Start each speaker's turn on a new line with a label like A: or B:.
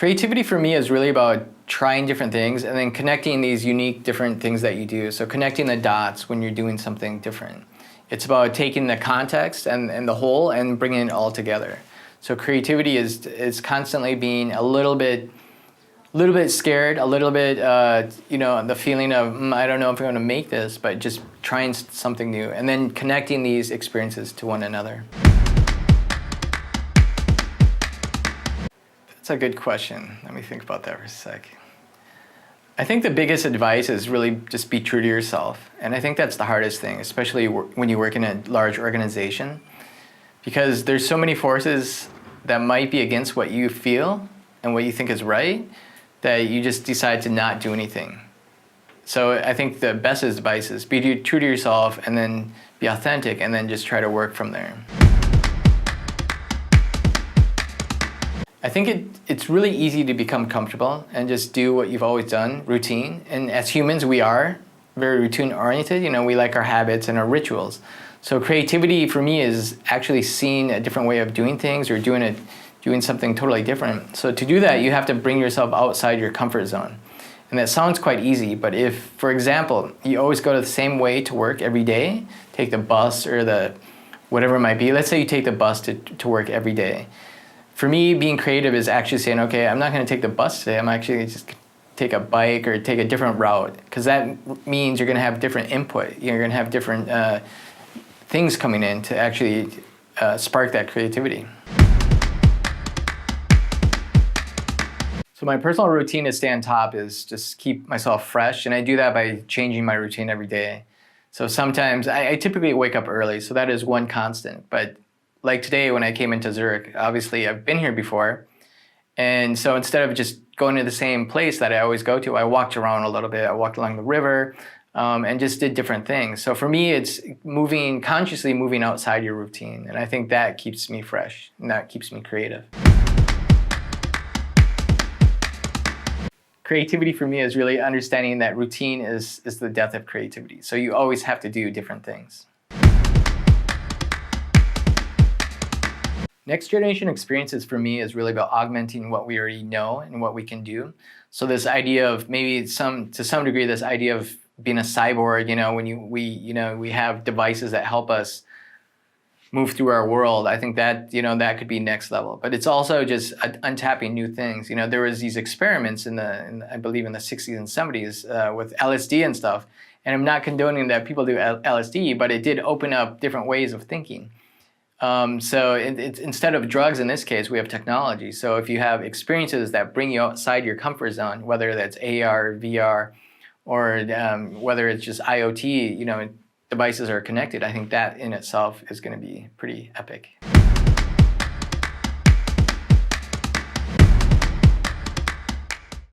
A: Creativity for me is really about trying different things and then connecting these unique different things that you do. So connecting the dots when you're doing something different. It's about taking the context and the whole and bringing it all together. So creativity is constantly being a little bit scared, a little bit, the feeling of, I don't know if I'm going to make this, but just trying something new and then connecting these experiences to one another. That's a good question. Let me think about that for a sec. I think the biggest advice is really just be true to yourself. And I think that's the hardest thing, especially when you work in a large organization, because there's so many forces that might be against what you feel and what you think is right, that you just decide to not do anything. So I think the best advice is be true to yourself and then be authentic and then just try to work from there. I think it's really easy to become comfortable and just do what you've always done, routine. And as humans, we are very routine-oriented. We like our habits and our rituals. So creativity for me is actually seeing a different way of doing things or doing something totally different. So to do that, you have to bring yourself outside your comfort zone. And that sounds quite easy, but if, for example, you always go the same way to work every day, take the bus or whatever it might be. Let's say you take the bus to work every day. For me, being creative is actually saying, okay, I'm not going to take the bus today. I'm actually just take a bike or take a different route, because that means you're going to have different input. You're going to have different things coming in to actually spark that creativity. So my personal routine to stay on top is just keep myself fresh, and I do that by changing my routine every day. So sometimes I typically wake up early, so that is one constant. But like today when I came into Zurich, obviously I've been here before. And so instead of just going to the same place that I always go to, I walked around a little bit. I walked along the river and just did different things. So for me, it's consciously moving outside your routine. And I think that keeps me fresh and that keeps me creative. Creativity for me is really understanding that routine is the death of creativity. So you always have to do different things. Next generation experiences for me is really about augmenting what we already know and what we can do. So this idea of maybe to some degree, this idea of being a cyborg, when we have devices that help us move through our world. I think that, that could be next level. But it's also just untapping new things. There was these experiments I believe in the 60s and 70s with LSD and stuff. And I'm not condoning that people do LSD, but it did open up different ways of thinking. So instead of drugs, in this case, we have technology. So if you have experiences that bring you outside your comfort zone, whether that's AR, VR, or whether it's just IoT, devices are connected, I think that in itself is going to be pretty epic.